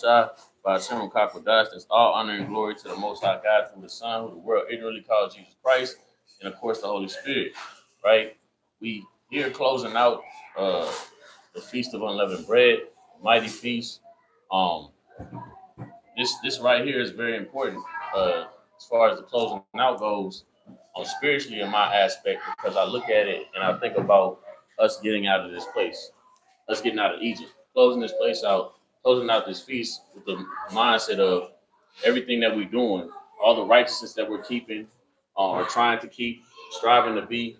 Shah, by Shem Kakodash. That's all honor and glory to the Most High God through the Son, who the world ignorantly calls Jesus Christ, and of course the Holy Spirit. Right? We here closing out the Feast of Unleavened Bread, mighty feast. Um, this right here is very important as far as the closing out goes, spiritually in my aspect, because I look at it and I think about us getting out of this place, us getting out of Egypt, closing this place out, closing out this feast with the mindset of everything that we're doing, all the righteousness that we're keeping, or trying to keep, striving to be,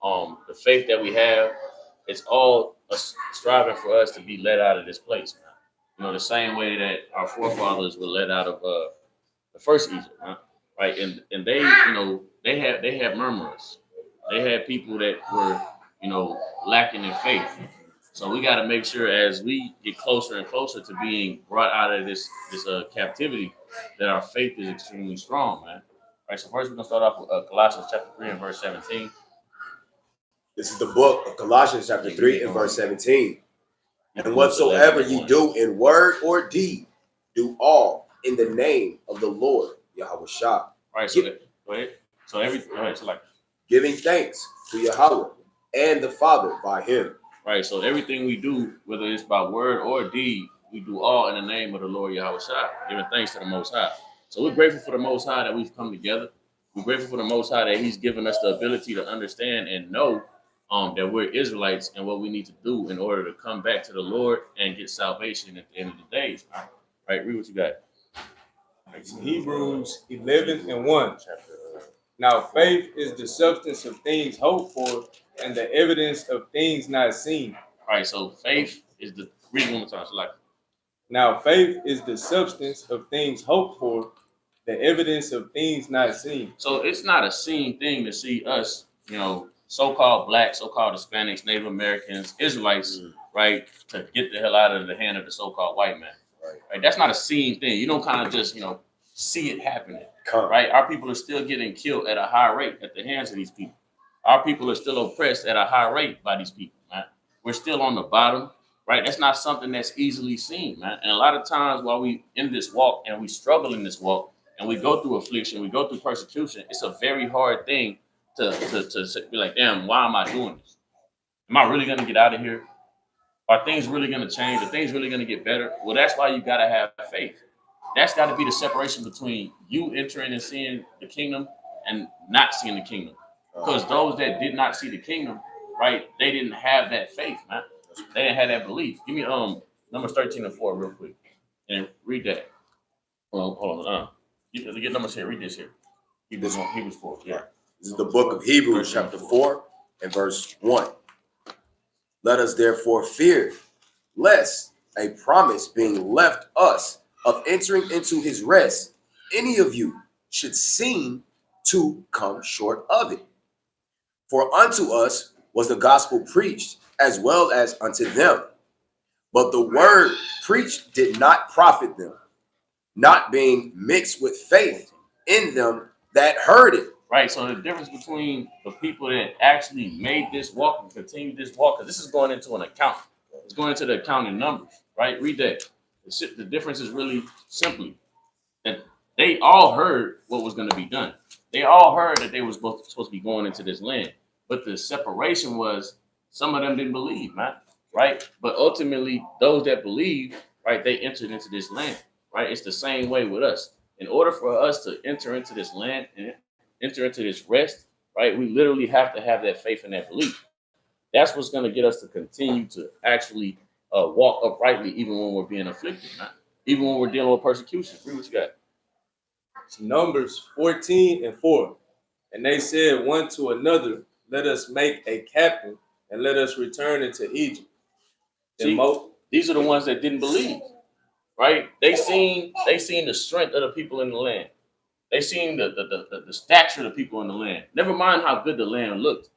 the faith that we have. It's all us striving for us to be let out of this place, man. The same way that our forefathers were let out of the first Egypt, huh? Right? And they, they had murmurers. They had people that were, lacking in faith. So we got to make sure as we get closer and closer to being brought out of this captivity, that our faith is extremely strong, man. Right. So first we're gonna start off with Colossians chapter 3 and verse 17. This is the book of Colossians chapter 3 and verse 17. And whatsoever ye do in word or deed, do all in the name of the Lord Yahweh Shah. Right. So go ahead. So giving thanks to Yahweh and the Father by him. Right. So everything we do, whether it's by word or deed, we do all in the name of the Lord Yahweh Shah, giving thanks to the Most High. So we're grateful for the Most High that we've come together. We're grateful for the Most High that He's given us the ability to understand and know that we're Israelites and what we need to do in order to come back to the Lord and get salvation at the end of the days. Right? Read what you got. Hebrews 11 and 1. Now faith is the substance of things hoped for and the evidence of things not seen. All right, so faith is the, read one more time. So now faith is the substance of things hoped for, the evidence of things not seen. So it's not a seen thing to see us, so-called black, so-called Hispanics, Native Americans, Israelites, right, to get the hell out of the hand of the so-called white man. Right? That's not a seen thing. You don't kind of just, see it happening. Right? Our people are still getting killed at a high rate at the hands of these people. Our people are still oppressed at a high rate by these people, man. We're still on the bottom, right? That's not something that's easily seen, man. And a lot of times while we in this walk and we struggle in this walk and we go through affliction, we go through persecution, it's a very hard thing to be like, damn, why am I doing this? Am I really going to get out of here? Are things really going to change? Are things really going to get better? Well, that's why you got to have faith. That's got to be the separation between you entering and seeing the kingdom and not seeing the kingdom. Because those that did not see the kingdom, right, they didn't have that faith, man. They didn't have that belief. Give me Numbers 13 and 4 real quick. And read that. Hold on. Get Numbers here. Read this here. Hebrews 4. Yeah. This is the book of Hebrews chapter 4 and verse 1. Let us therefore fear, lest a promise being left us of entering into his rest, any of you should seem to come short of it. For unto us was the gospel preached, as well as unto them. But the word preached did not profit them, not being mixed with faith in them that heard it. Right, so the difference between the people that actually made this walk and continue this walk, because this is going into an account. It's going into the accounting numbers, right? Read that. The difference is really simply that they all heard what was going to be done. They all heard that they were supposed to be going into this land. But the separation was some of them didn't believe, man, right? But ultimately, those that believe, right, they entered into this land, right? It's the same way with us. In order for us to enter into this land and enter into this rest, right, we literally have to have that faith and that belief. That's what's going to get us to continue to actually walk uprightly, even when we're being afflicted, man. Even when we're dealing with persecution. Read what you got. It's Numbers 14 and 4. And they said one to another, let us make a captain and let us return into Egypt. See, these are the ones that didn't believe, right? They seen the strength of the people in the land. They seen the stature of the people in the land. Never mind how good the land looked.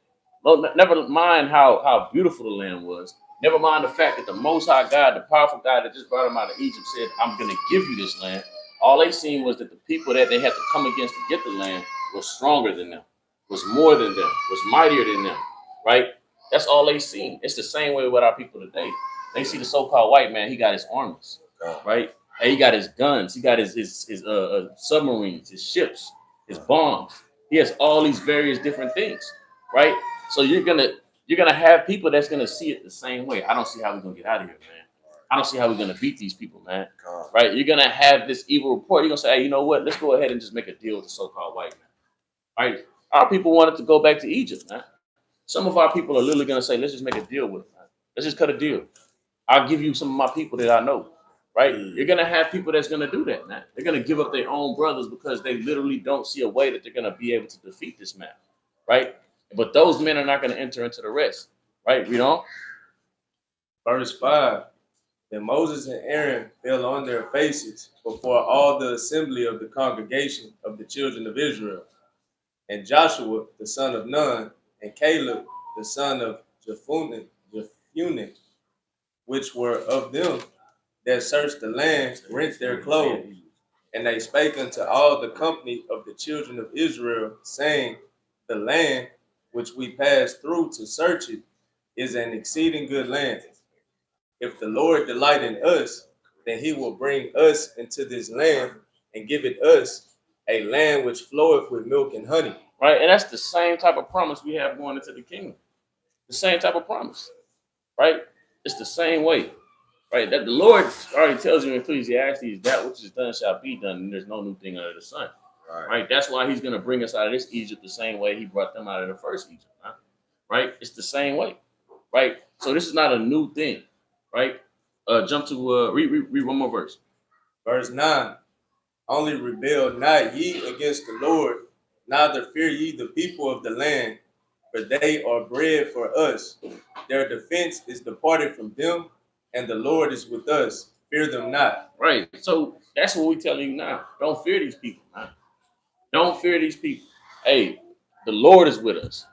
Never mind how beautiful the land was. Never mind the fact that the Most High God, the powerful God that just brought them out of Egypt, said, I'm going to give you this land. All they seen was that the people that they had to come against to get the land was stronger than them, was more than them, was mightier than them, right? That's all they seen. It's the same way with our people today. They see the so-called white man, he got his armies, right? Hey, he got his guns, he got his submarines, his ships, his bombs. He has all these various different things, right? So you're gonna have people that's gonna see it the same way. I don't see how we're gonna get out of here, man. I don't see how we're gonna beat these people, man. Right? You're gonna have this evil report. You're gonna say, hey, you know what? Let's go ahead and just make a deal with the so-called white man. Right? Our people wanted to go back to Egypt, man. Some of our people are literally gonna say, let's just make a deal with them, man. Let's just cut a deal. I'll give you some of my people that I know. Right? You're gonna have people that's gonna do that, man. They're gonna give up their own brothers because they literally don't see a way that they're gonna be able to defeat this man. Right? But those men are not gonna enter into the rest. Right? Read on. Verse 5. Then Moses and Aaron fell on their faces before all the assembly of the congregation of the children of Israel. And Joshua, the son of Nun, and Caleb, the son of Jephunneh, which were of them that searched the land, rent their clothes. And they spake unto all the company of the children of Israel, saying, the land which we passed through to search it is an exceeding good land. If the Lord delight in us, then he will bring us into this land and give it us a land which floweth with milk and honey. Right? And that's the same type of promise we have going into the kingdom. The same type of promise. Right? It's the same way. Right? That the Lord already tells you in Ecclesiastes, that which is done shall be done, and there's no new thing under the sun. Right? That's why he's going to bring us out of this Egypt the same way he brought them out of the first Egypt. Right? It's the same way. Right? So this is not a new thing. Right? Jump to read one more verse. Verse 9. Only rebel not ye against the Lord, neither fear ye the people of the land, for they are bread for us. Their defense is departed from them, and the Lord is with us. Fear them not. Right. So that's what we tell you now. Don't fear these people, man. Don't fear these people. Hey, the Lord is with us.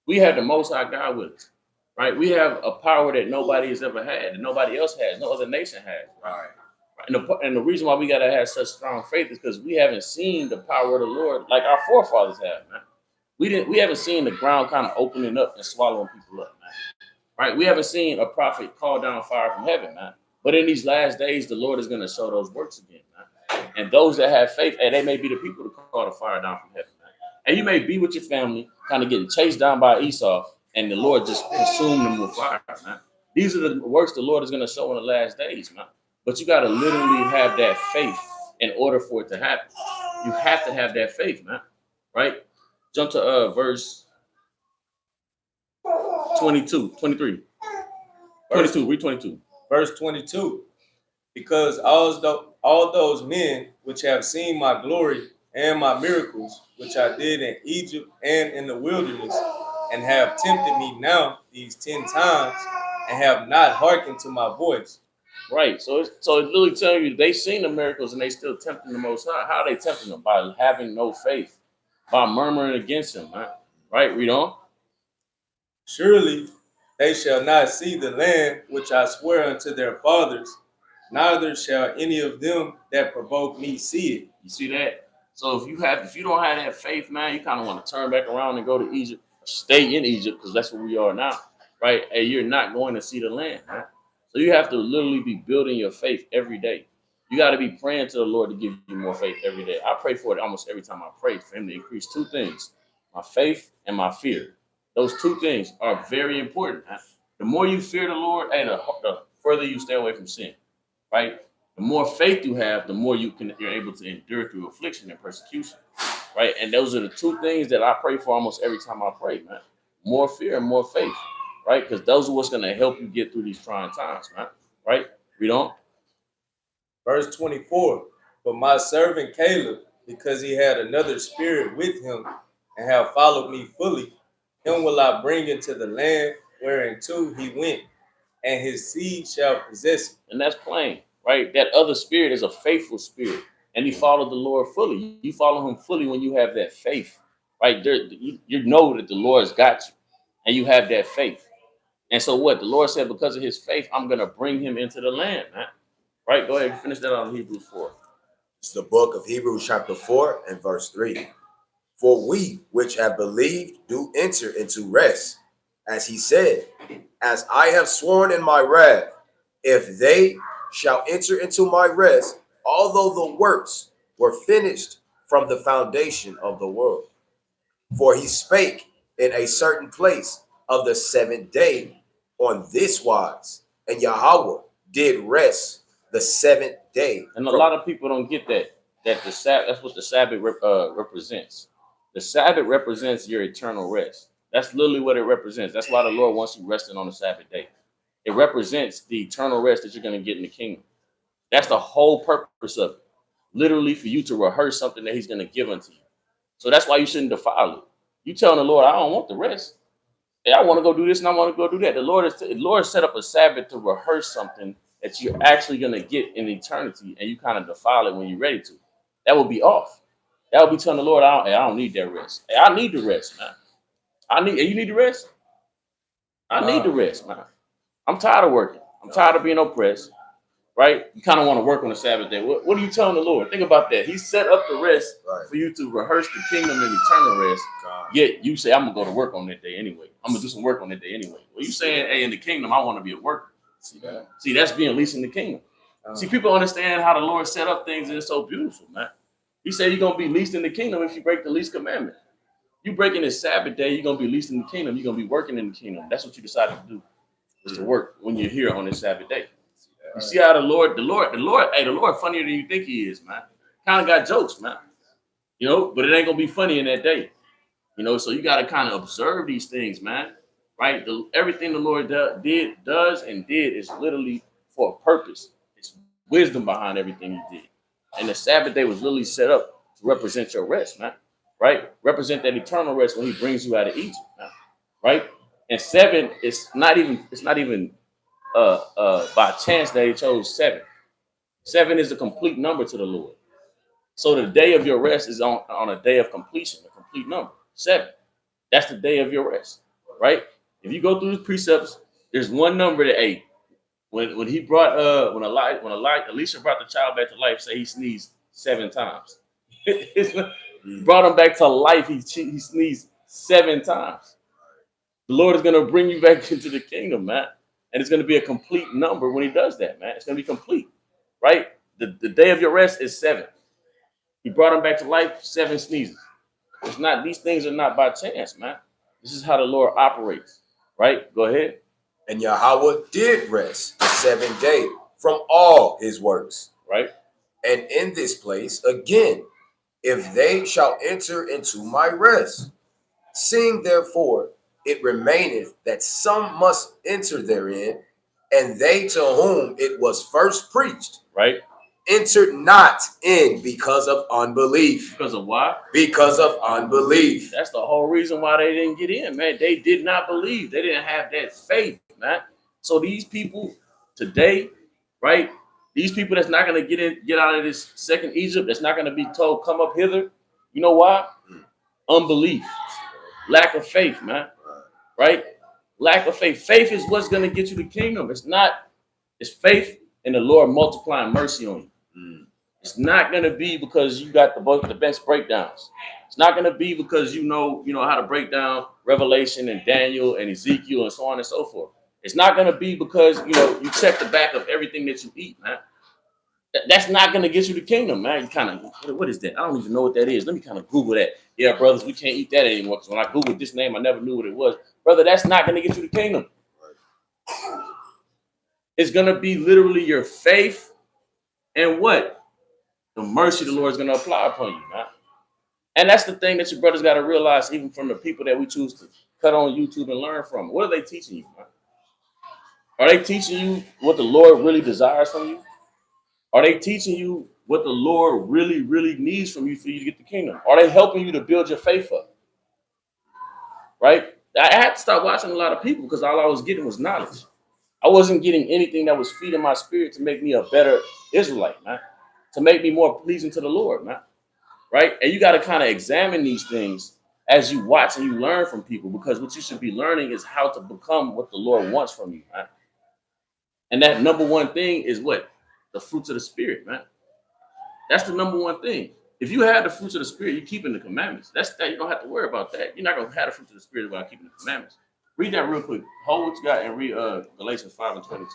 We have the Most High God with us. Right? We have a power that nobody has ever had, that nobody else has, no other nation has. Right. And the reason why we gotta have such strong faith is because we haven't seen the power of the Lord like our forefathers have, man. We haven't seen the ground kind of opening up and swallowing people up, man. Right? We haven't seen a prophet call down fire from heaven, man. But in these last days, the Lord is going to show those works again, man. And those that have faith, and they may be the people to call the fire down from heaven, man. And you may be with your family, kind of getting chased down by Esau, and the Lord just consume them with fire, man. These are the works the Lord is going to show in the last days, man. But you got to literally have that faith in order for it to happen. You have to have that faith, man. Right? Jump to verse 22, 23. 22, read 22. Verse 22. Because all those men which have seen my glory and my miracles, which I did in Egypt and in the wilderness, and have tempted me now these 10 times, and have not hearkened to my voice. Right. So it's literally telling you they seen the miracles and they still tempting the Most High. How are they tempting them? By having no faith, by murmuring against him, man. Right? Read on. Surely they shall not see the land which I swear unto their fathers, neither shall any of them that provoke me see it. You see that? So if you don't have that faith, man, you kind of want to turn back around and go to Egypt, stay in Egypt, because that's where we are now, right? And you're not going to see the land, man. So you have to literally be building your faith every day. You got to be praying to the Lord to give you more faith every day. I pray for it almost every time I pray, for him to increase two things, my faith and my fear. Those two things are very important. Man. The more you fear the Lord, and the further you stay away from sin, right? The more faith you have, the more you're able to endure through affliction and persecution, right? And those are the two things that I pray for almost every time I pray, man. More fear and more faith, right? Because those are what's going to help you get through these trying times, man. Right? Read on. Verse 24. But my servant Caleb, because he had another spirit with him, and have followed me fully, him will I bring into the land whereinto he went, and his seed shall possess it. And that's plain, right? That other spirit is a faithful spirit, and he followed the Lord fully. You follow him fully when you have that faith, right? You know that the Lord's got you, and you have that faith. And so what? The Lord said, because of his faith, I'm going to bring him into the land, man. Right? Go ahead and finish that out in Hebrews 4. It's the book of Hebrews chapter 4 and verse 3. For we which have believed do enter into rest, as he said, as I have sworn in my wrath, if they shall enter into my rest, although the works were finished from the foundation of the world. For he spake in a certain place of the seventh day on this wise, and Yahweh did rest the seventh day. And a lot of people don't get that. That the Sabbath, that's what the Sabbath represents. The Sabbath represents your eternal rest. That's literally what it represents. That's why the Lord wants you resting on the Sabbath day. It represents the eternal rest that you're going to get in the kingdom. That's the whole purpose of it. Literally for you to rehearse something that he's going to give unto you. So that's why you shouldn't defile it. You telling the Lord, I don't want the rest. Hey, I want to go do this and I want to go do that. The Lord set up a Sabbath to rehearse something that you're actually going to get in eternity, and you kind of defile it when you're ready to. That would be off. That would be telling the Lord, I don't need that rest. Hey, I need the rest, man. You need the rest? I need the rest, man. I'm tired of working. I'm tired of being oppressed, right? You kind of want to work on the Sabbath day. What are you telling the Lord? Think about that. He set up the rest for you to rehearse the kingdom and eternal rest. Yet you say, I'm going to go to work on that day anyway. I'm going to do some work on that day anyway. Well, you saying, hey, in the kingdom, I want to be a worker. See that? See, that's being least in the kingdom. See, people understand how the Lord set up things, and it's so beautiful, man. He said you're going to be least in the kingdom if you break the least commandment. You breaking this Sabbath day, you're going to be least in the kingdom. You're going to be working in the kingdom. That's what you decided to do, is to work when you're here on this Sabbath day. You see how the Lord, hey, the Lord funnier than you think he is, man. Kind of got jokes, man. You know, but it ain't going to be funny in that day. You know, so you got to kind of observe these things, man. Right? Everything the Lord does is literally for a purpose. It's wisdom behind everything he did. And the Sabbath day was literally set up to represent your rest, man. Right? Represent that eternal rest when he brings you out of Egypt, man. Right? And 7, it's not even by chance that he chose 7. 7 is a complete number to the Lord. So the day of your rest is on a day of completion, a complete number. 7. That's the day of your rest, right? If you go through the precepts, there's one number to 8. When he brought when Elisha brought the child back to life, say he sneezed 7 times. Brought him back to life. He sneezed 7 times. The Lord is going to bring you back into the kingdom, man, and it's going to be a complete number when he does that, man. It's going to be complete, right? The day of your rest is 7. He brought him back to life. 7 sneezes. It's not; these things are not by chance, man. This is how the Lord operates, right? Go ahead. And Yahweh did rest the seventh day from all his works. Right. And in this place, again, if they shall enter into my rest, seeing therefore it remaineth that some must enter therein, and they to whom it was first preached, right, entered not in because of unbelief. Because of what? Because of unbelief. That's the whole reason why they didn't get in, man. They did not believe. They didn't have that faith, man. So these people today, right? These people that's not going to get out of this second Egypt, that's not going to be told, come up hither. You know why? Unbelief. Lack of faith, man. Right? Lack of faith. Faith is what's going to get you the kingdom. It's faith and the Lord multiplying mercy on you. It's not going to be because you got the best breakdowns. It's not going to be because you know how to break down Revelation and Daniel and Ezekiel and so on and so forth. It's not going to be because you check the back of everything that you eat, man. That's not going to get you the kingdom, man. You kind of, what is that? I don't even know what that is. Let me kind of Google that. Yeah, brothers, we can't eat that anymore because when I Googled this name, I never knew what it was. Brother, that's not going to get you the kingdom. It's going to be literally your faith and what? The mercy the Lord is going to apply upon you, man. And that's the thing that your brothers got to realize, even from the people that we choose to cut on YouTube and learn from. What are they teaching you, man? Are they teaching you what the Lord really desires from you? Are they teaching you what the Lord really, really needs from you for you to get the kingdom? Are they helping you to build your faith up? Right? I had to stop watching a lot of people because all I was getting was knowledge. I wasn't getting anything that was feeding my spirit to make me a better Israelite, man. To make me more pleasing to the Lord, man. Right? And you got to kind of examine these things as you watch and you learn from people, because what you should be learning is how to become what the Lord wants from you, man. And that number one thing is what? The fruits of the Spirit, man. That's the number one thing. If you have the fruits of the Spirit, you're keeping the commandments. That's that. You don't have to worry about that. You're not going to have the fruits of the Spirit without keeping the commandments. Read that real quick. Hold what you got and read Galatians 5:22.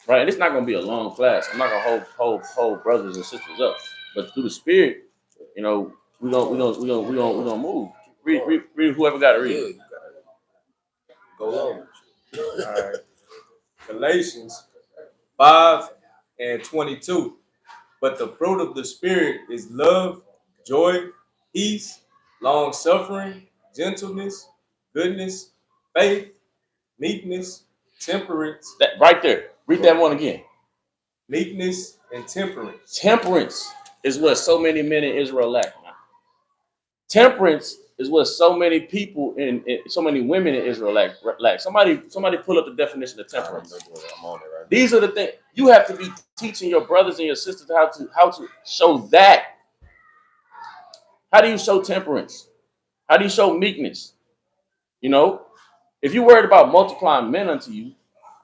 right? And it's not gonna be a long class. I'm not gonna hold brothers and sisters up, but through the Spirit, you know, we gonna move. Read whoever got to read. Yeah, you gotta go on. All right. Galatians 5:22. But the fruit of the Spirit is love, joy, peace, long suffering, gentleness, goodness, faith, meekness, temperance. That right there. Read that one again. Meekness and temperance. Temperance is what so many men in Israel lack. Temperance is what so many people so many women in Israel lack. Somebody pull up the definition of temperance. I'm on it right These are the things you have to be teaching your brothers and your sisters how to show that. How do you show temperance? How do you show meekness? You know, if you're worried about multiplying men unto you,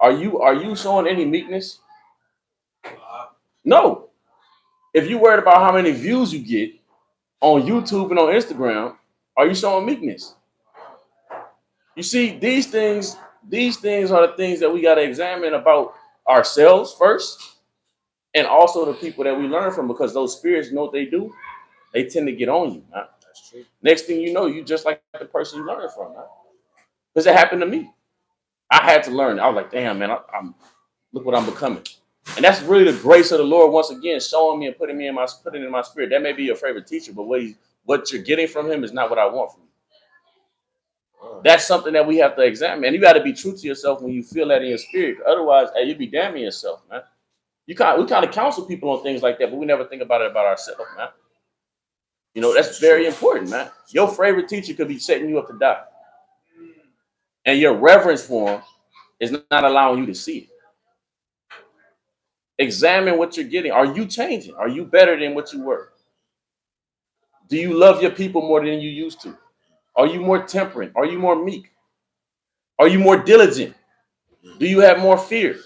are you showing any meekness? No. If you're worried about how many views you get on YouTube and on Instagram, are you showing meekness? You see, these things are the things that we got to examine about ourselves first, and also the people that we learn from, because those spirits know what they do. They tend to get on you, man. That's true. Next thing you know, you just like the person you learned from, man. Because it happened to me. I had to learn. I was like, damn, man, I'm look what I'm becoming. And that's really the grace of the Lord once again, showing me and putting it in my spirit. That may be your favorite teacher, but what you're getting from him is not what I want from you. That's something that we have to examine. And you got to be true to yourself when you feel that in your spirit. Otherwise, hey, you'll be damning yourself, man. We kind of counsel people on things like that, but we never think about it about ourselves, man. You know, that's very important, man. Your favorite teacher could be setting you up to die. And your reverence for him is not allowing you to see it. Examine what you're getting. Are you changing? Are you better than what you were? Do you love your people more than you used to? Are you more temperate? Are you more meek? Are you more diligent? Do you have more fear?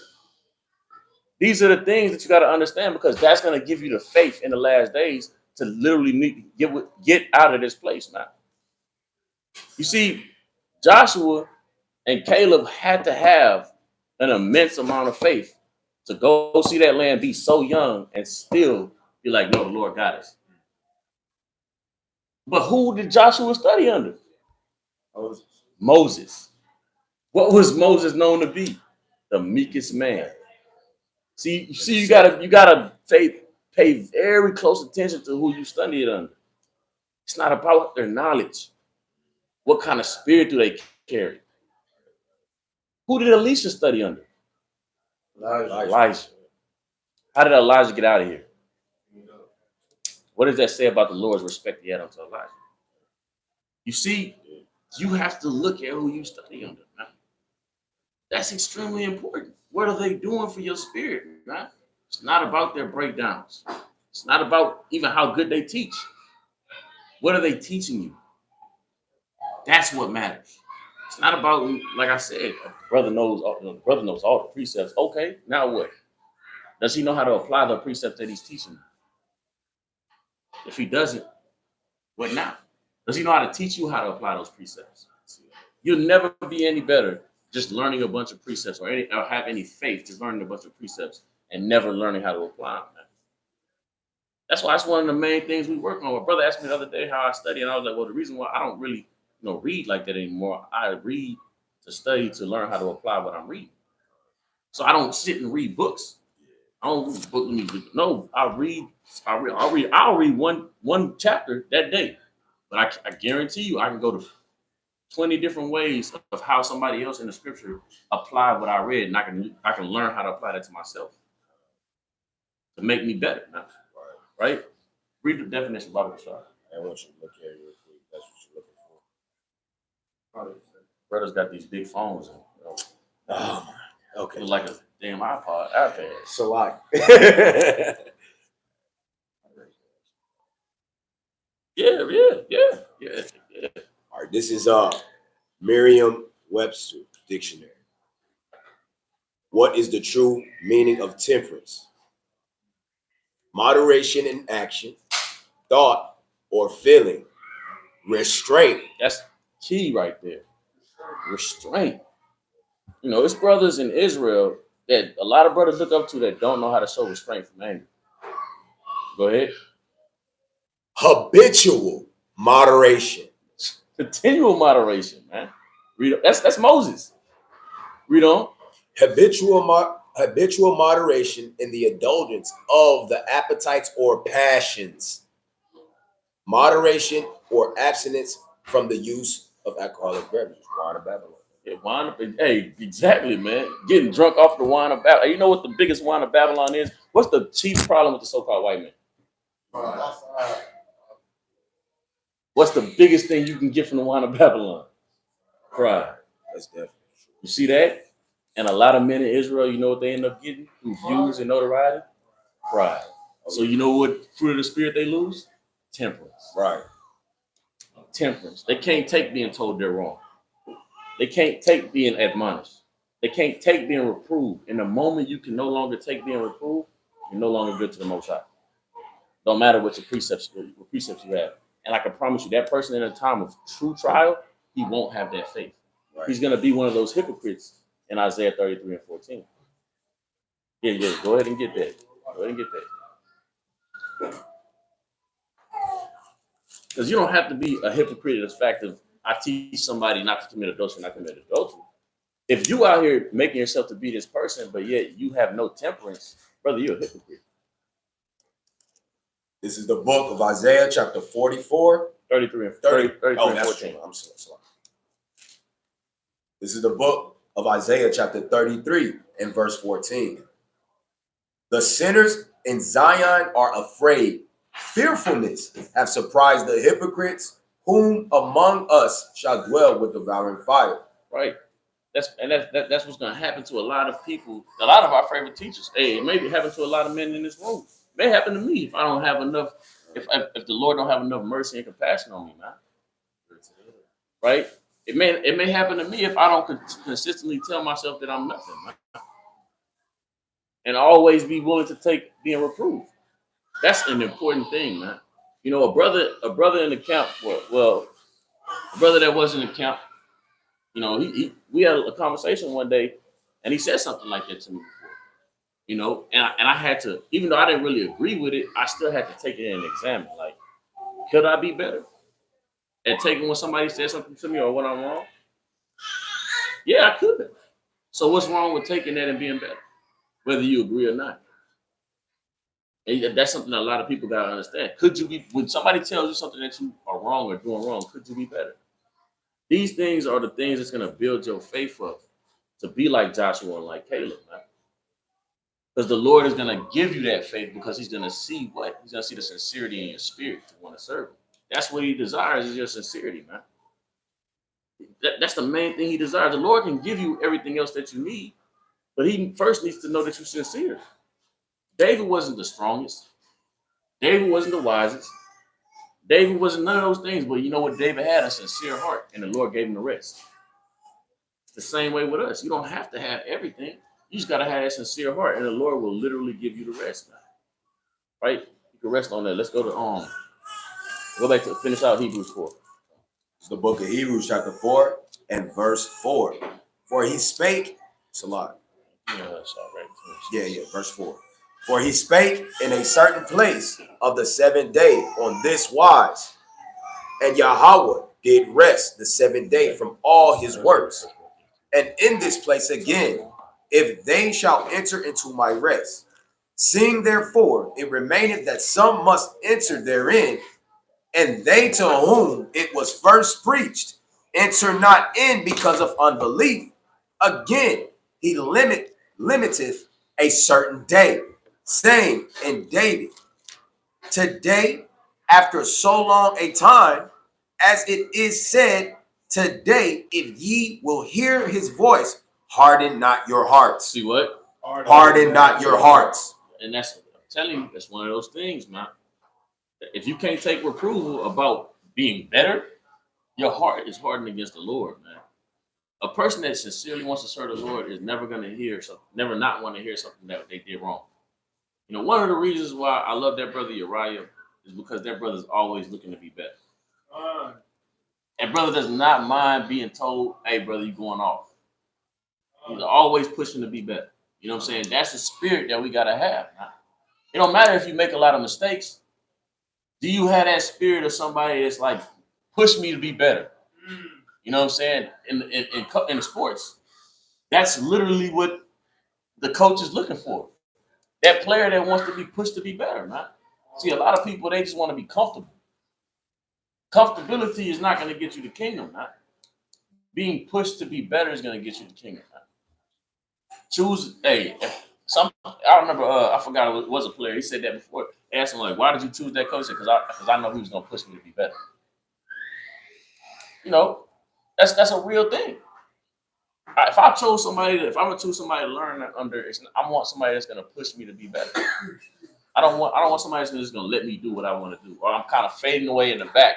These are the things that you got to understand, because that's going to give you the faith in the last days to literally get out of this place now. You see, Joshua and Caleb had to have an immense amount of faith to go see that land, be so young, and still be like, no, the Lord got us. But who did Joshua study under? Moses. What was Moses known to be? The meekest man. See, you gotta pay very close attention to who you study it under. It's not about their knowledge. What kind of spirit do they carry? Who did Elisha study under? Elijah. How did Elijah get out of here? What does that say about the Lord's respect he had unto Elijah? You see, you have to look at who you study under, man. That's extremely important. What are they doing for your spirit, man? It's not about their breakdowns. It's not about even how good they teach. What are they teaching you? That's what matters. It's not about, like I said, brother knows all the precepts. Okay, now what? Does he know how to apply the precepts that he's teaching you? If he doesn't, what now? Does he know how to teach you how to apply those precepts? You'll never be any better just learning a bunch of precepts or have any faith just learning a bunch of precepts and never learning how to apply them. That's why that's one of the main things we work on. My brother asked me the other day how I study, and I was like, well, the reason why I don't really read like that anymore, I read to study to learn how to apply what I'm reading. So I don't sit and read books. I don't read book. No, I'll read one chapter that day. But I guarantee you I can go to 20 different ways of how somebody else in the scripture applied what I read, and I can learn how to apply that to myself to make me better now. Right? Read the definition of Bible Shah. I want you to look at it real quick. That's what you're looking for. Brothers got these big phones. Oh, okay. Look like a damn iPad. So Yeah. All right, this is Merriam-Webster dictionary. What is the true meaning of temperance? Moderation in action, thought, or feeling. Restraint. That's key right there. Restraint. It's brothers in Israel that a lot of brothers look up to that don't know how to show restraint from anger. Go ahead. Habitual moderation. Continual moderation, man. Read. That's Moses. Read on. Habitual moderation in the indulgence of the appetites or passions. Moderation or abstinence from the use of alcoholic beverages. Wine of Babylon. Yeah, wine of, hey, exactly, man. Getting drunk off the wine of Babylon. You know what the biggest wine of Babylon is? What's the chief problem with the so-called white man? What's the biggest thing you can get from the wine of Babylon? Pride. That's definitely true. You see that? And a lot of men in Israel, you know what they end up getting through views and notoriety? Pride. So you know what fruit of the spirit they lose? Temperance. Right. Temperance. They can't take being told they're wrong. They can't take being admonished. They can't take being reproved. And the moment you can no longer take being reproved, you're no longer good to the Most High. Don't matter what your precepts you have. And I can promise you, that person in a time of true trial, he won't have that faith. Right. He's going to be one of those hypocrites in Isaiah 33 and 14. Yeah. Go ahead and get that. Go ahead and get that. Because you don't have to be a hypocrite in the fact of I teach somebody not to commit adultery, not commit adultery. If you out here making yourself to be this person, but yet you have no temperance, brother, you're a hypocrite. This is the book of Isaiah, chapter 44. 33 and 33 oh, and that's 14. True. I'm sorry. This is the book of Isaiah, chapter 33 and verse 14. The sinners in Zion are afraid. Fearfulness have surprised the hypocrites, whom among us shall dwell with devouring fire. Right. That's what's going to happen to a lot of people, a lot of our favorite teachers. Hey, it may be happening to a lot of men in this room. It may happen to me if I don't have enough, if the Lord don't have enough mercy and compassion on me, man. Right? It may happen to me if I don't consistently tell myself that I'm nothing, man. And always be willing to take being reproved. That's an important thing, man. You know, a brother in the camp, well, a brother that was in the camp, you know, we had a conversation one day, and he said something like that to me before. You know, and I had to, even though I didn't really agree with it, I still had to take it and examine. Like, could I be better at taking when somebody said something to me or when I'm wrong? Yeah, I could. So what's wrong with taking that and being better, whether you agree or not? And that's something that a lot of people gotta understand. Could you be, when somebody tells you something that you are wrong or doing wrong, could you be better? These things are the things that's gonna build your faith up to be like Joshua and like Caleb, man. Because the Lord is gonna give you that faith because He's gonna see what? He's gonna see the sincerity in your spirit to want to serve Him. That's what He desires is your sincerity, man. That's the main thing He desires. The Lord can give you everything else that you need, but He first needs to know that you're sincere. David wasn't the strongest. David wasn't the wisest. David wasn't none of those things, but you know what? David had a sincere heart, and the Lord gave him the rest. It's the same way with us. You don't have to have everything. You just got to have a sincere heart, and the Lord will literally give you the rest, man. Right? You can rest on that. Let's go to go back to finish out Hebrews 4. It's the book of Hebrews, chapter 4 and verse 4. For he spake, it's a lot. Yeah, verse 4. For he spake in a certain place of the seventh day on this wise, and Yahweh did rest the seventh day from all his works. And in this place again, if they shall enter into my rest, seeing therefore it remaineth that some must enter therein, and they to whom it was first preached enter not in because of unbelief, again he limiteth a certain day, saying in David, today, after so long a time, as it is said, today, if ye will hear his voice, harden not your hearts. See what? Harden not your hearts. And that's, I'm telling you, that's one of those things, man. If you can't take reproval about being better, your heart is hardened against the Lord, man. A person that sincerely wants to serve the Lord is never going to hear something, never not want to hear something that they did wrong. You know, one of the reasons why I love that brother Uriah is because that brother's always looking to be better. And brother does not mind being told, hey, brother, you're going off. He's always pushing to be better. You know what I'm saying? That's the spirit that we got to have. Right? It don't matter if you make a lot of mistakes. Do you have that spirit of somebody that's like, push me to be better? You know what I'm saying? In sports, that's literally what the coach is looking for. That player that wants to be pushed to be better, man. See, a lot of people, they just want to be comfortable. Comfortability is not going to get you the kingdom, man. Being pushed to be better is going to get you the kingdom, man. Choose, hey, I remember, I forgot it was a player. He said that before. They asked him, like, why did you choose that coach? Because I know he was going to push me to be better. You know, that's a real thing. If I'm gonna choose somebody to learn under, I want somebody that's gonna push me to be better. I don't want somebody that's just gonna let me do what I want to do, or I'm kind of fading away in the back.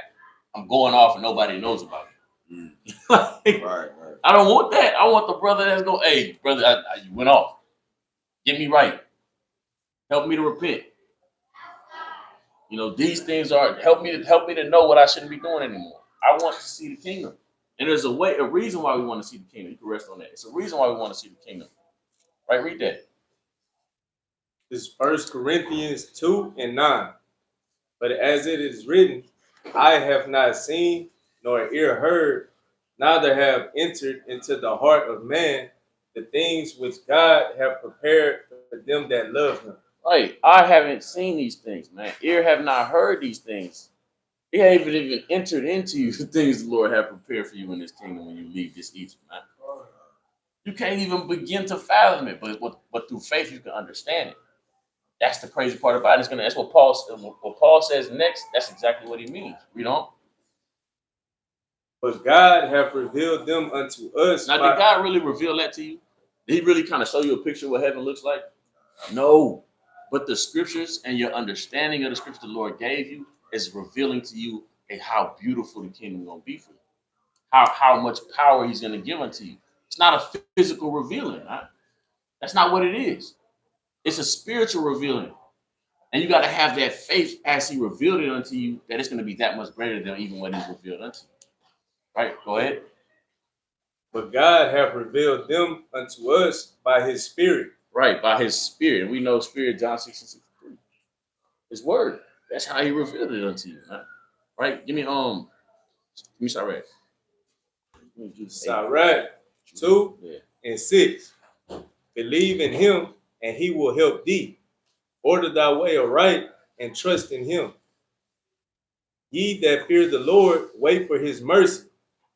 I'm going off and nobody knows about it. Like, right. I don't want that. I want the brother that's going, hey, brother, you went off. Get me right. Help me to repent. You know, these things are help me to know what I shouldn't be doing anymore. I want to see the kingdom. And there's a reason why we want to see the kingdom. You can rest on that. It's a reason why we want to see the kingdom. Right? Read that. This is 1 Corinthians 2:9. But as it is written, I have not seen nor ear heard, neither have entered into the heart of man the things which God have prepared for them that love him. Right. I haven't seen these things, man. Ear have not heard these things. He haven't even entered into you the things the Lord have prepared for you in this kingdom when you leave this Egypt, man. You can't even begin to fathom it, but through faith you can understand it. That's the crazy part about it. That's what Paul says next. That's exactly what he means. Read on. But God hath revealed them unto us. Now, did God really reveal that to you? Did he really kind of show you a picture of what heaven looks like? No. But the scriptures and your understanding of the scripture the Lord gave you is revealing to you how beautiful the kingdom is going to be for you. How much power he's going to give unto you. It's not a physical revealing. Right? That's not what it is. It's a spiritual revealing. And you got to have that faith as he revealed it unto you that it's going to be that much greater than even what he's revealed unto you. Right? Go ahead. But God hath revealed them unto us by his spirit. Right, by his spirit. And we know spirit, John 6:63. His word. That's how he revealed it unto you. Right? Give me Sirach. Sirach 2:6. Believe in him, and he will help thee. Order thy way aright, and trust in him. Ye that fear the Lord, wait for his mercy,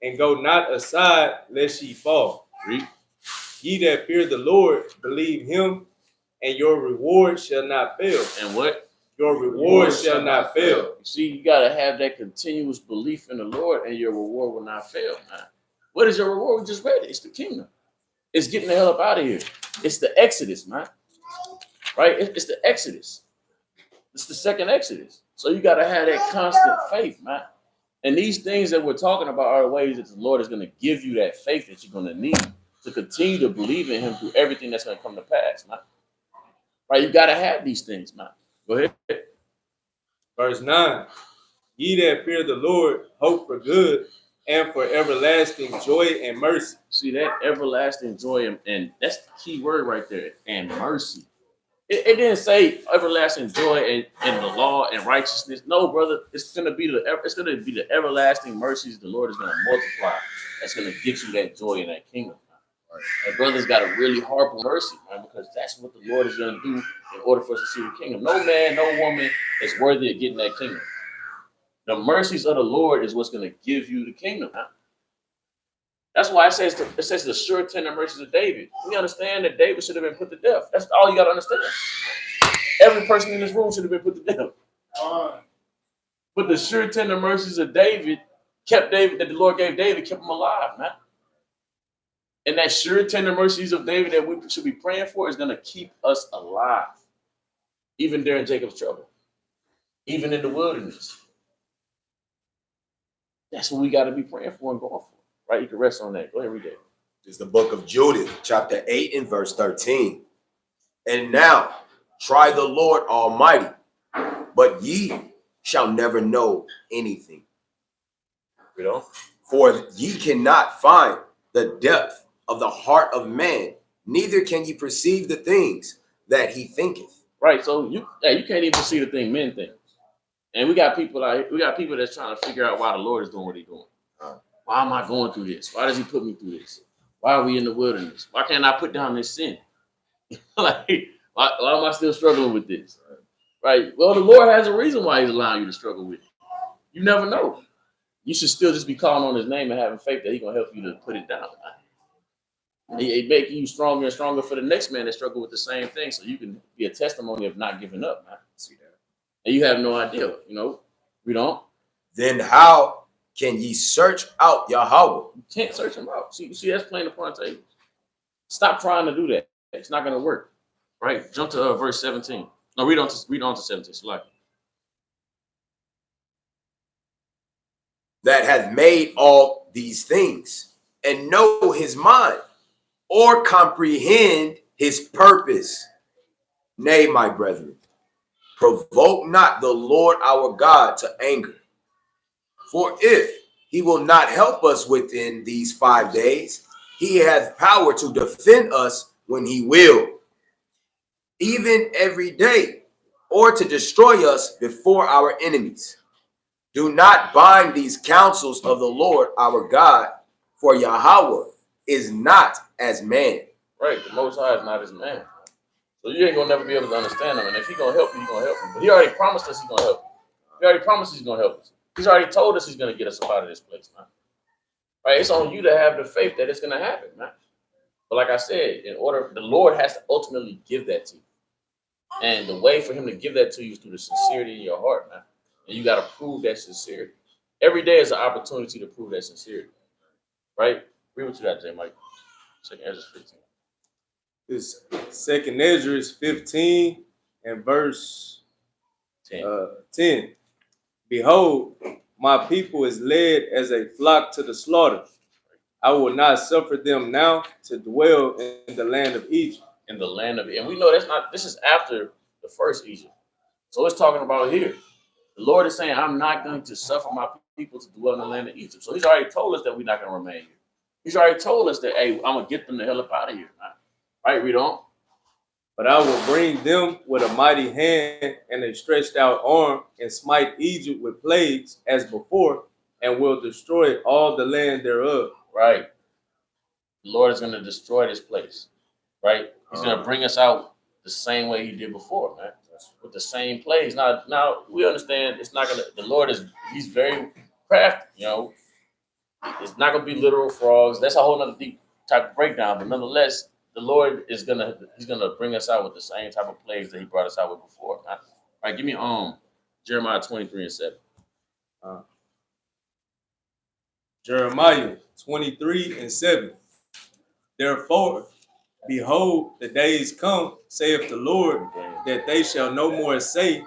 and go not aside lest ye fall. Read. Ye that fear the Lord, believe him, and your reward shall not fail. And what? Your reward shall not fail. You see, you got to have that continuous belief in the Lord, and your reward will not fail, man. What is your reward? We just read it. It's the kingdom. It's getting the hell up out of here. It's the Exodus, man. Right? It's the Exodus. It's the second Exodus. So you got to have that constant faith, man. And these things that we're talking about are the ways that the Lord is going to give you that faith that you're going to need to continue to believe in him through everything that's going to come to pass, man. Right? You got to have these things, man. Go ahead. Verse 9. Ye that fear the Lord, hope for good and for everlasting joy and mercy. See that everlasting joy, and that's the key word right there, and mercy. It didn't say everlasting joy and the law and righteousness. No, brother, it's gonna be the everlasting mercies the Lord is gonna multiply. That's gonna get you that joy in that kingdom. Right. And brothers got to really harp on mercy, man, because that's what the Lord is gonna do in order for us to see the kingdom. No man, no woman is worthy of getting that kingdom. The mercies of the Lord is what's gonna give you the kingdom. Man. That's why it says the sure tender mercies of David. We understand that David should have been put to death. That's all you got to understand. Every person in this room should have been put to death. But the sure tender mercies of David kept David, that the Lord gave David, kept him alive, man. And that sure tender mercies of David that we should be praying for is going to keep us alive. Even during Jacob's trouble. Even in the wilderness. That's what we got to be praying for and going for. Right, you can rest on that. Go ahead, read that. It's the book of Judith, chapter 8 and verse 13. And now try the Lord Almighty, but ye shall never know anything. For ye cannot find the depth of the heart of man neither can ye perceive the things that he thinketh. Right. So you can't even see the thing men think. And we got people that's trying to figure out why the Lord is doing what he's doing. Why am I going through this? Why does he put me through this? Why are we in the wilderness? Why can't I put down this sin? Like, why am I still struggling with this? Right. Well, the Lord has a reason why he's allowing you to struggle with it. You never know. You should still just be calling on his name and having faith that he's going to help you to put it down. He making you stronger and stronger for the next man that struggle with the same thing, so you can be a testimony of not giving up, man. See that? And you have no idea, we don't. Then how can ye search out Yahweh? You can't search him out. See, that's playing upon tables. Stop trying to do that. It's not going to work. Right? Jump to verse 17. No, read on to 17. Select. That hath made all these things, and know his mind, or comprehend his purpose. Nay, my brethren, provoke not the Lord our God to anger. For if he will not help us within these 5 days, he hath power to defend us when he will, even every day, or to destroy us before our enemies. Do not bind these counsels of the Lord our God, for Yahweh is not as man. Right, the Most High is not as man. So you ain't gonna never be able to understand him. And if he's gonna help you, he's gonna help you. But he already promised us he's gonna help you. He already promised he's gonna help us. He's already told us he's gonna get us up out of this place, man. Right? It's on you to have the faith that it's gonna happen, man. But like I said, the Lord has to ultimately give that to you. And the way for him to give that to you is through the sincerity in your heart, man. And you got to prove that sincerity. Every day is an opportunity to prove that sincerity. Right? Read what you got, J. Mike. 2 Ezra 15. This 2 Ezra 15 and verse 10. Behold, my people is led as a flock to the slaughter. I will not suffer them now to dwell in the land of Egypt. In the land of, and we know this is after the first Egypt. So it's talking about here. The Lord is saying, I'm not going to suffer my people to dwell in the land of Egypt. So he's already told us that we're not going to remain here. He's already told us that, hey, I'm going to get them the hell up out of here. Right, read on. But I will bring them with a mighty hand and a stretched out arm and smite Egypt with plagues as before, and will destroy all the land thereof. Right. The Lord is going to destroy this place. Right? He's going to bring us out the same way he did before, man. With the same plagues. Now we understand it's not gonna. The Lord he's very crafty. It's not gonna be literal frogs. That's a whole other deep type of breakdown. But nonetheless, the Lord he's gonna bring us out with the same type of plagues that he brought us out with before. All right, give me Jeremiah 23 and 7. Jeremiah 23 and 7. Therefore, behold, the days come, saith the Lord, that they shall no more say,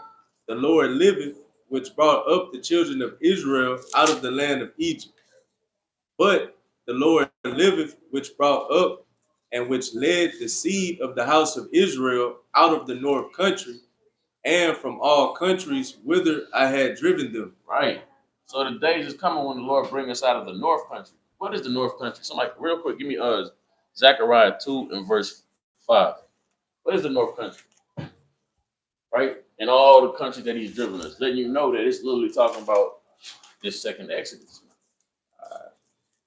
the Lord liveth, which brought up the children of Israel out of the land of Egypt. But the Lord liveth, which brought up and which led the seed of the house of Israel out of the north country, and from all countries whither I had driven them. Right. So the days is coming when the Lord bring us out of the north country. What is the north country? Somebody, real quick, give me Zechariah 2 and verse 5. What is the north country? Right? And all the countries that he's driven us, letting you know that it's literally talking about this second Exodus.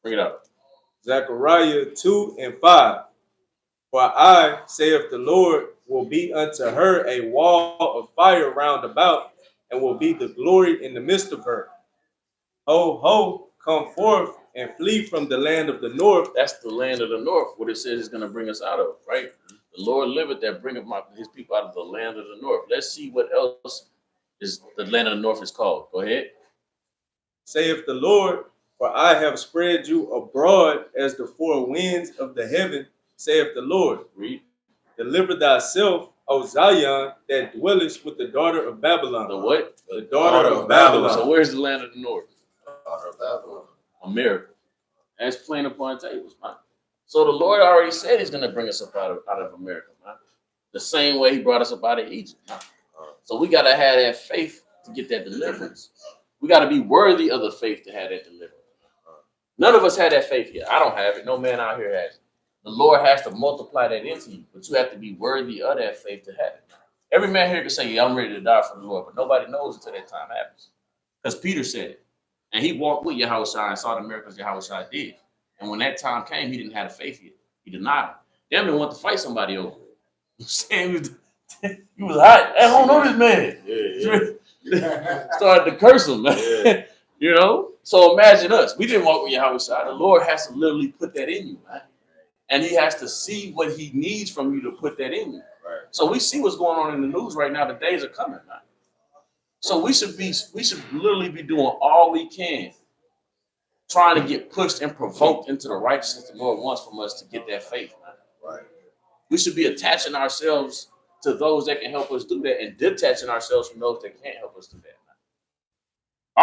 Bring it up. Zechariah 2 and 5. For I, saith the Lord, will be unto her a wall of fire round about, and will be the glory in the midst of her. Ho, ho, come forth and flee from the land of the north. That's the land of the north, what it says is going to bring us out of, right? The Lord liveth that bringeth his people out of the land of the north. Let's see what else is the land of the north is called. Go ahead. Saith the Lord, for I have spread you abroad as the four winds of the heaven, saith the Lord. Read. Deliver thyself, O Zion, that dwellest with the daughter of Babylon. The what? The daughter of Babylon. So where's the land of the north? Daughter of Babylon. America. And it's playing upon tables, man. So the Lord already said he's going to bring us up out of America, man. The same way he brought us up out of Egypt, man. So we got to have that faith to get that deliverance. We got to be worthy of the faith to have that deliverance. None of us had that faith yet. I don't have it. No man out here has it. The Lord has to multiply that into you, but you have to be worthy of that faith to have it. Every man here can say, yeah, I'm ready to die for the Lord, but nobody knows until that time happens. Because Peter said it. And he walked with Yahushua and saw the miracles Yahushua did. And when that time came, he didn't have the faith yet. He denied him. Damn, they want to fight somebody over. You saying he was hot. I don't know this man. Yeah. Started to curse him, man. Yeah. You know? So imagine us. We didn't walk with Yahushua. The Lord has to literally put that in you, man. And he has to see what he needs from you to put that in you. Right. So we see what's going on in the news right now. The days are coming, man. So we should literally be doing all we can, trying to get pushed and provoked into the righteousness the Lord wants from us to get that faith, man. Right. We should be attaching ourselves to those that can help us do that and detaching ourselves from those that can't help us do that,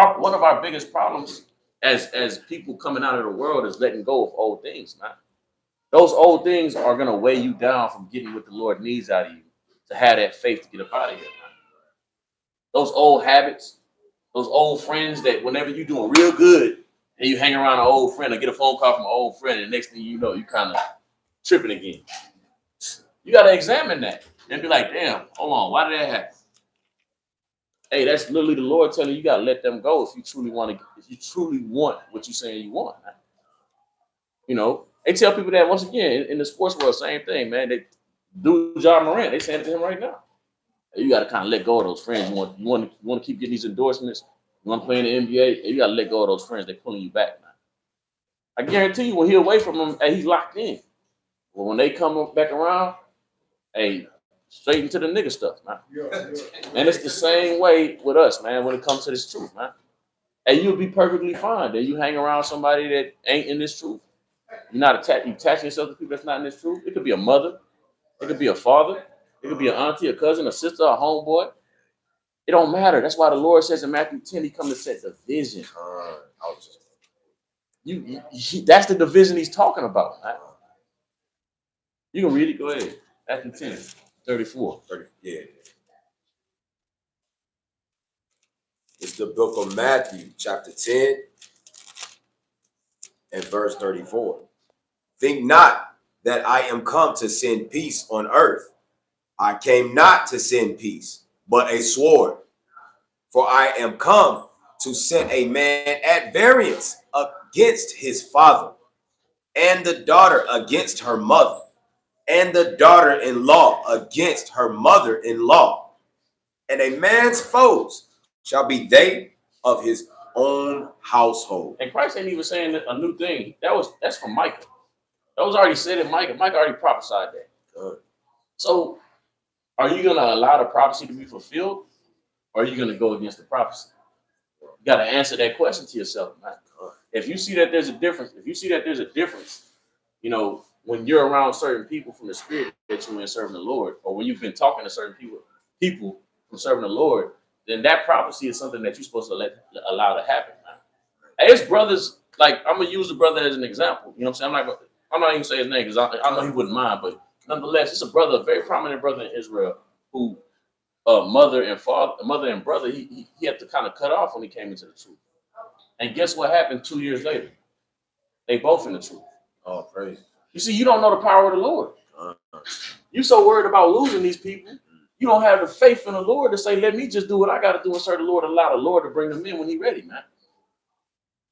man. One of our biggest problems as people coming out of the world is letting go of old things, man. Those old things are going to weigh you down from getting what the Lord needs out of you to have that faith to get up out of here, man. Those old habits, those old friends that whenever you're doing real good and you hang around an old friend or get a phone call from an old friend and the next thing you know, you kind of tripping again. You got to examine that and be like, damn, hold on, why did that happen? Hey, that's literally the Lord telling you, you got to let them go if you truly want what you're saying you want, man. You know, they tell people that once again in the sports world, same thing, man. They do John Morant, they saying it to him right now. You got to kind of let go of those friends. You want to keep getting these endorsements. You want to play in the NBA. You got to let go of those friends. They're pulling you back, man. I guarantee you, when he's away from them, hey, he's locked in. But when they come back around, hey, straight into the nigga stuff, man. And it's the same way with us, man. When it comes to this truth, man. Hey, you'll be perfectly fine that you hang around somebody that ain't in this truth. You're not attaching yourself to people that's not in this truth. It could be a mother. It could be a father. It could be an auntie, a cousin, a sister, a homeboy. It don't matter. That's why the Lord says in Matthew 10, he come to set the vision. That's the division he's talking about. Right? You can read it. Go ahead. Matthew 10, 34. 30, yeah. It's the book of Matthew, chapter 10, and verse 34. Think not that I am come to send peace on earth. I came not to send peace, but a sword. For I am come to set a man at variance against his father, and the daughter against her mother, and the daughter-in-law against her mother-in-law. And a man's foes shall be they of his own household. And Christ ain't even saying a new thing. That's from Micah. That was already said in Micah. Micah already prophesied that. Good. So are you going to allow the prophecy to be fulfilled, or are you going to go against the prophecy? You got to answer that question to yourself, man. If you see that there's a difference, you know, when you're around certain people from the spirit that you're in serving the Lord, or when you've been talking to certain people from serving the Lord, then that prophecy is something that you're supposed to allow to happen, man. Hey, it's brothers, like, I'm going to use the brother as an example. You know what I'm saying? I'm not even saying his name because I know he wouldn't mind, but nonetheless, it's a brother, a very prominent brother in Israel who mother and brother, he had to kind of cut off when he came into the truth. And guess what happened 2 years later? They both in the truth. Oh, praise. You see, you don't know the power of the Lord. You so worried about losing these people. You don't have the faith in the Lord to say, let me just do what I got to do and serve the Lord, allow the Lord to bring them in when he's ready, man.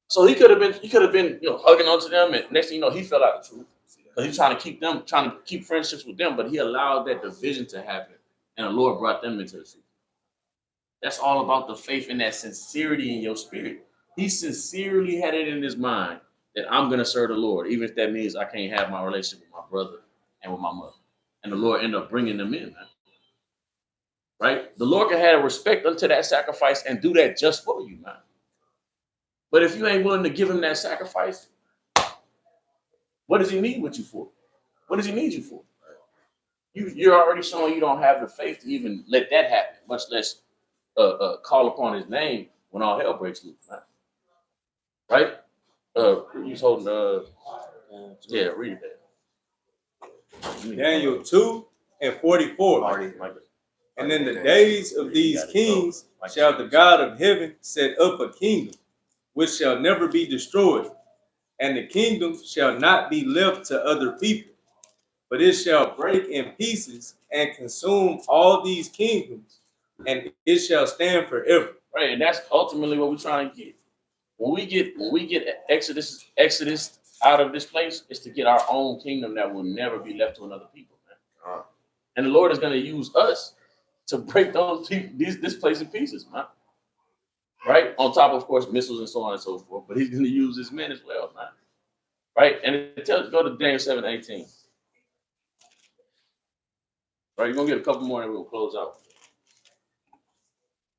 So he could have been, you know, hugging onto them, and next thing you know, he fell out of the truth. Because he's trying to keep friendships with them, but he allowed that division to happen, and the Lord brought them into the truth. That's all about the faith and that sincerity in your spirit. He sincerely had it in his mind that I'm going to serve the Lord, even if that means I can't have my relationship with my brother and with my mother. And the Lord ended up bringing them in, man. Right? The Lord can have respect unto that sacrifice and do that just for you, man. But if you ain't willing to give him that sacrifice, what does he need with you for? What does he need you for? You're already showing you don't have the faith to even let that happen, much less call upon his name when all hell breaks loose, man. Right? He's holding yeah, read that. Daniel 2 and 44. And in the days of these kings shall the God of heaven set up a kingdom which shall never be destroyed, and the kingdom shall not be left to other people. but it shall break in pieces and consume all these kingdoms, and it shall stand forever. Right, and that's ultimately what we're trying to get. When we get Exodus out of this place, is to get our own kingdom that will never be left to another people, man. And the Lord is going to use us to break those people, this place in pieces, man. Right? On top, of course, missiles and so on and so forth. But He's going to use His men as well, man. Right? And it tells, go to Daniel 7:18. Right? You're going to get a couple more and we'll close out.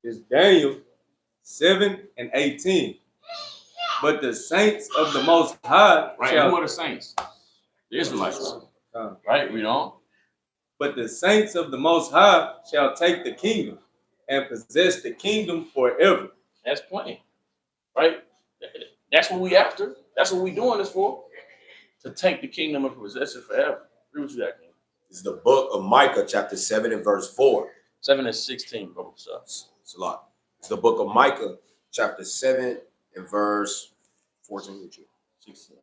It's Daniel 7:18. But the saints of the Most High Right? shall... Who are the saints? The Israelites. Right? Read on. But the saints of the Most High shall take the kingdom and possess the kingdom forever. That's plain. Right? That's what we after. That's what we doing this for. To take the kingdom and possess it forever. Read what you got, King. This is the book of Micah, chapter 7 and verse 4. 7:16, bro. It's a lot. It's the book of Micah, chapter 7 and verse 14. 16.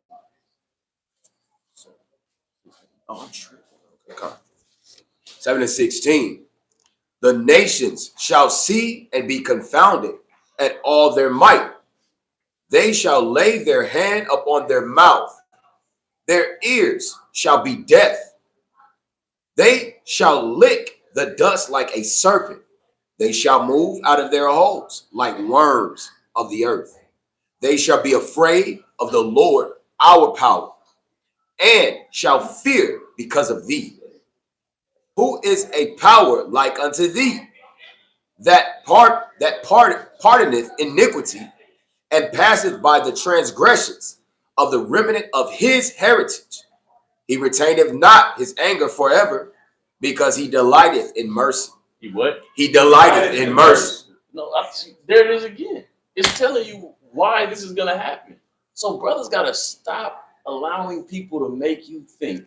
Oh, I'm tripping. Okay. 7:16. The nations shall see and be confounded at all their might. They shall lay their hand upon their mouth. Their ears shall be deaf. They shall lick the dust like a serpent. They shall move out of their holes like worms of the earth. They shall be afraid of the Lord our power, and shall fear because of thee. Who is a power like unto thee, that pardoneth iniquity, and passeth by the transgressions of the remnant of his heritage? He retaineth not his anger forever, because he delighteth in mercy. He what? He delighteth in mercy. No, there it is again. It's telling you why this is going to happen. So brothers got to stop allowing people to make you think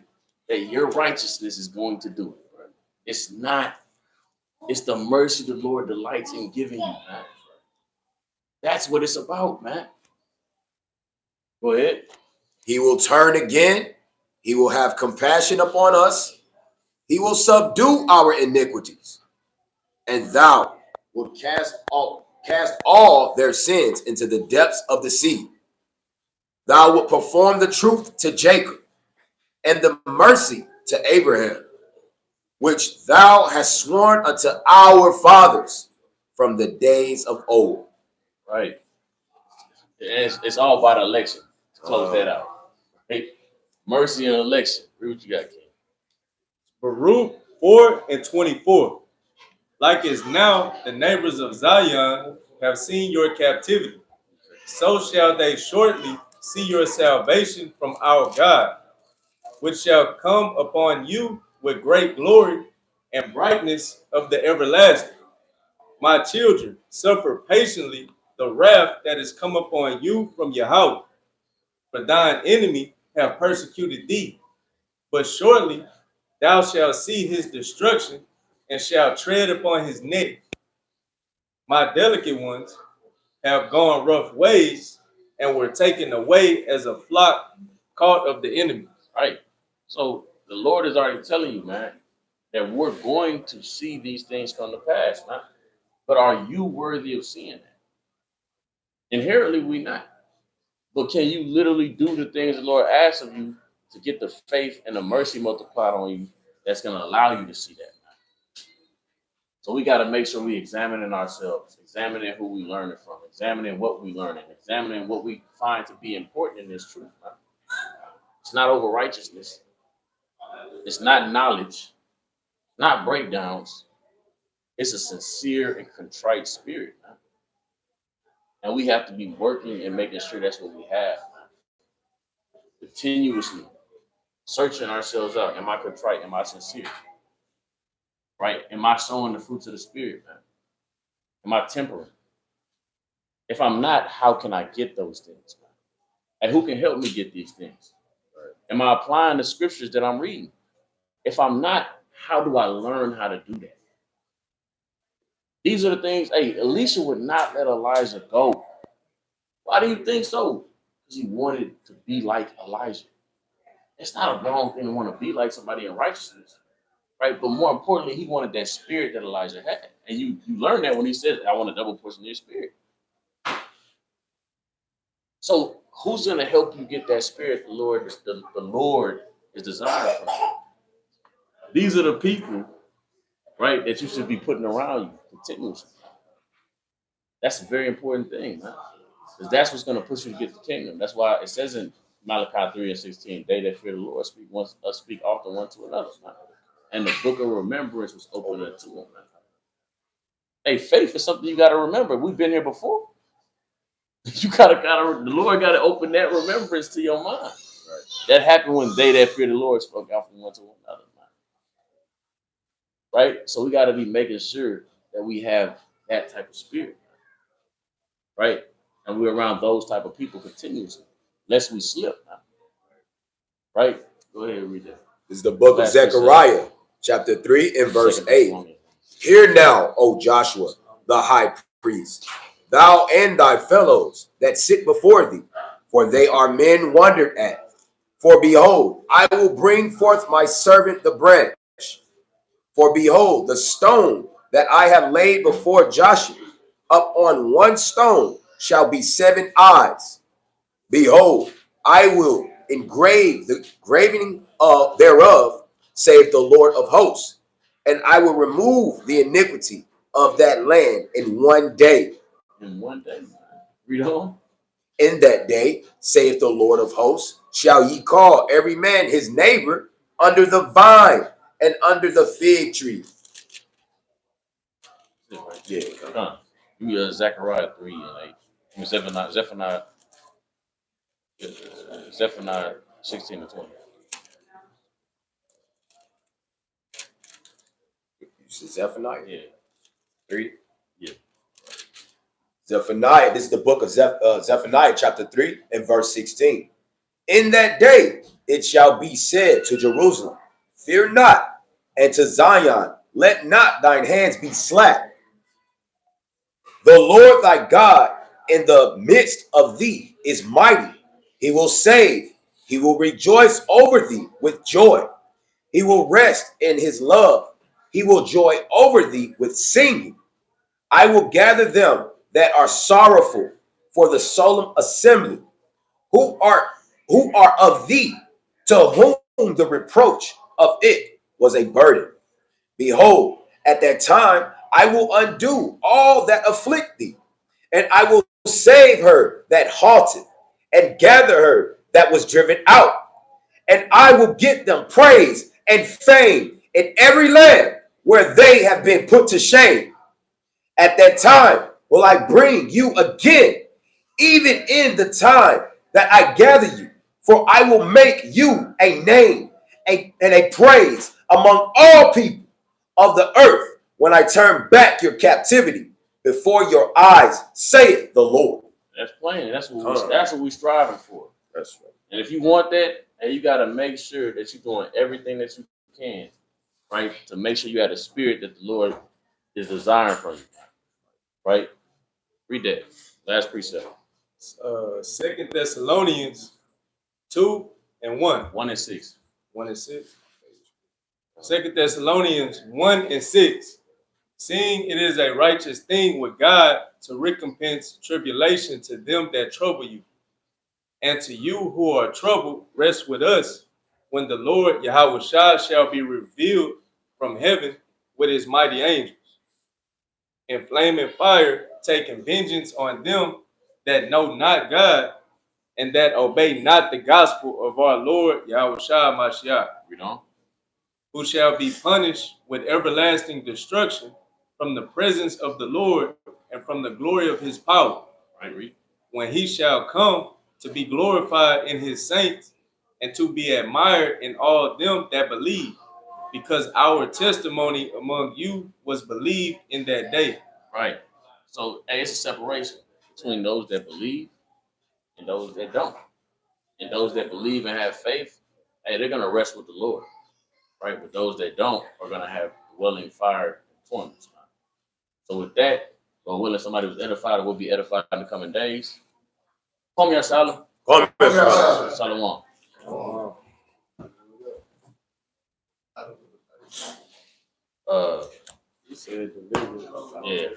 that your righteousness is going to do it. Bro. It's not. It's the mercy the Lord delights in giving you, man. That's what it's about, man. Go ahead. He will turn again. He will have compassion upon us. He will subdue our iniquities. And thou wilt cast all their sins into the depths of the sea. Thou wilt perform the truth to Jacob and the mercy to Abraham, which thou hast sworn unto our fathers from the days of old. Right. It's all about election. To close that out. Hey, mercy and election. Read what you got, King. Baruch 4:24. Like as now the neighbors of Zion have seen your captivity, so shall they shortly see your salvation from our God, which shall come upon you with great glory and brightness of the everlasting. My children, suffer patiently the wrath that is come upon you from Yahweh, for thine enemy have persecuted thee, but shortly thou shalt see his destruction and shalt tread upon his neck. My delicate ones have gone rough ways and were taken away as a flock caught of the enemy. Right. So the Lord is already telling you, man, that we're going to see these things come to pass, man. But are you worthy of seeing that? Inherently, we not. But can you literally do the things the Lord asks of you to get the faith and the mercy multiplied on you that's going to allow you to see that? So we got to make sure we examining ourselves, examining who we learning from, examining what we learning, examining what we find to be important in this truth. Man. It's not over righteousness. It's not knowledge, not breakdowns. It's a sincere and contrite spirit. Man. And we have to be working and making sure that's what we have. Man. Continuously searching ourselves out. Am I contrite? Am I sincere? Right? Am I showing the fruits of the spirit, man? Am I temperate? If I'm not, how can I get those things, man? And who can help me get these things? Right? Am I applying the scriptures that I'm reading? If I'm not, how do I learn how to do that? These are the things. Hey, Elisha would not let Elijah go. Why do you think so? Because he wanted to be like Elijah. It's not a wrong thing to want to be like somebody in righteousness, right? But more importantly, he wanted that spirit that Elijah had. And you learn that when he said, I want a double portion of your spirit. So who's going to help you get that spirit? The Lord is desiring from you. These are the people, right, that you should be putting around you continuously. That's a very important thing, man. Because that's what's going to push you to get the kingdom. That's why it says in Malachi 3:16, they that fear the Lord speak often one to another, man. And the book of remembrance was opened unto them, man. Hey, faith is something you got to remember. We've been here before. You the Lord got to open that remembrance to your mind. Right. That happened when they that fear the Lord spoke often one to another, man. Right? So we got to be making sure that we have that type of spirit, right? And we're around those type of people continuously, lest we slip now. Right? Go ahead and read that. This is the book of Zechariah, chapter 3 and verse 8. Hear now, O Joshua, the high priest, thou and thy fellows that sit before thee, for they are men wondered at. For behold, I will bring forth my servant the branch. For behold, the stone that I have laid before Joshua, up on one stone shall be 7 eyes. Behold, I will engrave the graving thereof, saith the Lord of hosts, and I will remove the iniquity of that land in one day. In one day. Read on. In that day, saith the Lord of hosts, shall ye call every man his neighbor under the vine and under the fig tree. Right. Yeah. Give me Zechariah 3 and 8. Zephaniah 16 and 20. You said Zephaniah? Yeah. 3? Yeah. Zephaniah, this is the book of Zephaniah, chapter 3 and verse 16. In that day it shall be said to Jerusalem, fear not, and to Zion, let not thine hands be slack. The Lord thy God in the midst of thee is mighty. He will save. He will rejoice over thee with joy. He will rest in his love. He will joy over thee with singing. I will gather them that are sorrowful for the solemn assembly, who are of thee, to whom the reproach of it was a burden. Behold, at that time I will undo all that afflict thee, and I will save her that halted, and gather her that was driven out. And I will get them praise and fame in every land where they have been put to shame. At that time will I bring you again, even in the time that I gather you, for I will make you a name and a praise among all people of the earth when I turn back your captivity before your eyes, saith the Lord. That's plain. That's what we're striving for. That's right. And if you want that, and you got to make sure that you're doing everything that you can, right, to make sure you have the spirit that the Lord is desiring from you, right? Read that last precept. 2 Thessalonians 2 and 1. 1 and 6. 1 and 6. 2 Thessalonians 1 and 6. Seeing it is a righteous thing with God to recompense tribulation to them that trouble you, and to you who are troubled, rest with us, when the Lord Yahweh shall be revealed from heaven with his mighty angels, in flaming fire, taking vengeance on them that know not God, and that obey not the gospel of our Lord Yahweh Mashiach. Read on. Who shall be punished with everlasting destruction from the presence of the Lord and from the glory of his power. Right, read. When he shall come to be glorified in his saints and to be admired in all them that believe, because our testimony among you was believed in that day. Right. So, hey, it's a separation between those that believe and those that don't. And those that believe and have faith, hey, they're going to rest with the Lord. Right? But those that don't are going to have dwelling fire and torments. So with that, Lord willing, somebody was edified or will be edified in the coming days. Call me Shalom. Call me Shalom. Shalom. Uh, You said delivered. yeah.